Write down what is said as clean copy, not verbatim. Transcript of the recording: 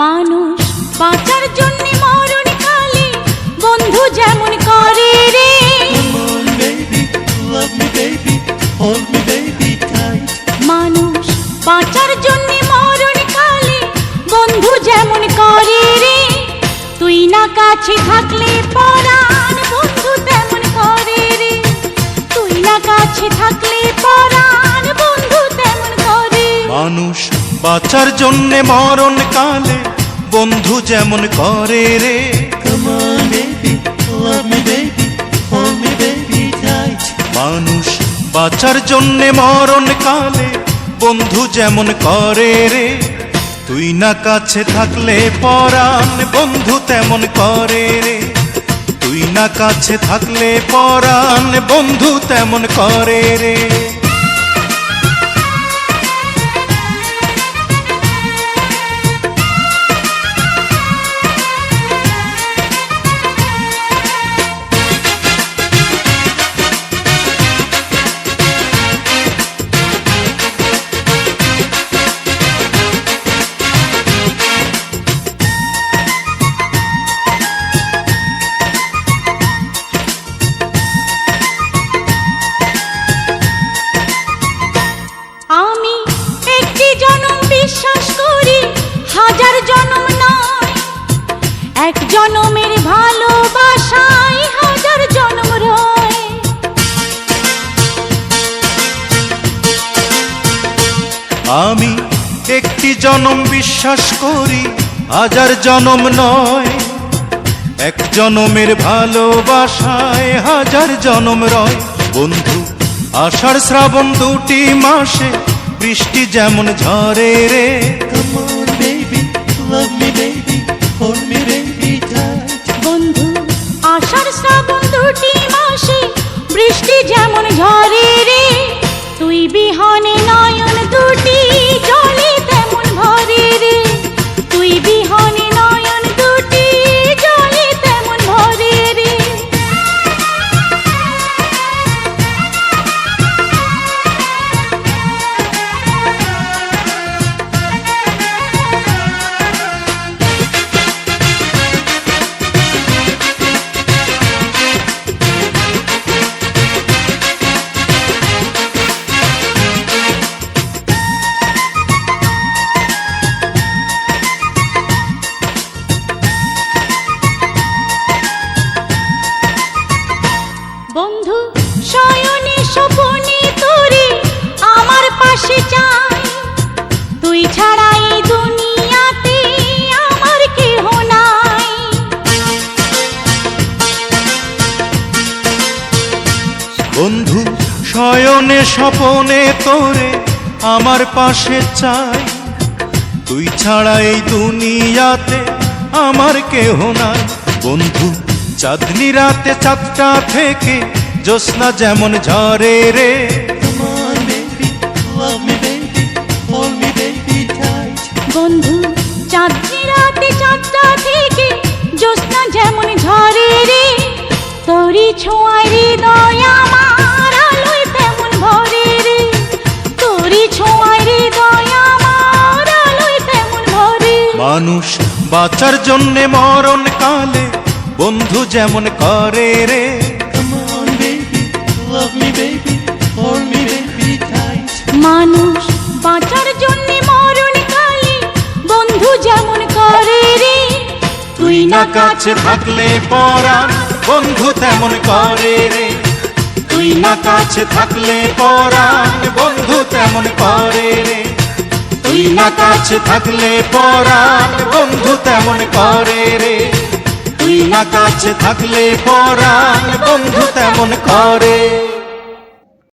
মানুষ বাঁচার জন্য মরণ কালে বন্ধু যেমন করে রে। মানুষ বাঁচার জন্য মরণ কালে বন্ধু যেমন করে রে। তুই না কাছে থাকলে পরাণ বন্ধু তেমন করে রে। তুই না কাছে থাকলে পরাণ বন্ধু তেমন করে। মানুষ বাঁচার জন্যে মরণ কালে বন্ধু যেমন করে রে। মানুষ বাঁচার জন্যে মরণ কালে বন্ধু যেমন করে রে। তুই না কাছে থাকলে পরাণ বন্ধু তেমন করে রে। তুই না কাছে থাকলে পরাণ বন্ধু তেমন করে রে। হাজার জনম নয়, এক জনমের ভালোবাসায় হাজার জনম রয়। আমি একটি জনম বিশ্বাস করি, হাজার জনম নয়। এক জনমের ভালোবাসায় হাজার জনম রয়। বন্ধু আষাঢ় শ্রাবণ দুটি মাসে বৃষ্টি যেমন ঝরে রে। বন্ধু আষাঢ় শ্রাবণ দুটি মাসে বৃষ্টি যেমন ঝরে রে। তুই বিহনে নয়ন দুটি জলে তেমন ভরে রে। তুই বিহনে নয়ন দুটি জলে তেমন ভরে রে। বন্ধু শয়নে স্বপনে তোরে আমার পাশে চাই। তুই ছাড়া এই দুনিয়াতে আমার কেহ নাই। বন্ধু শয়নে স্বপনে তোরে আমার পাশে চাই। তুই ছাড়া এই দুনিয়াতে আমার কেহ নাই। বন্ধু চাঁদনি রাতে চাঁদটা থেকে জ্যোৎস্না যেমন ঝরে রে। বন্ধু চাঁদনি রাতে চাঁদটা থেকে জ্যোৎস্না যেমন ঝরে রে। তোরি ছোঁয়ায় হৃদয় আমার আলোয় তেমন ভরে রে। তোরি ছোঁয়ায় হৃদয় আমার আলোয় তেমন ভরে। মানুষ বাঁচার জন্যে মরণ কালে বন্ধু যেমন করে রে। মানুষ বাঁচার জন্য মরণ কালে বন্ধু যেমন করে রে। তুই না কাছে থাকলে পরাণ বন্ধু তেমন করে রে। তুই না কাছে থাকলে পরাণ বন্ধু তেমন করে রে। তুই না কাছে থাকলে পরাণ বন্ধু তেমন করে রে। তুই না কাছে থাকলে পরাণ বন্ধু তেমন করে।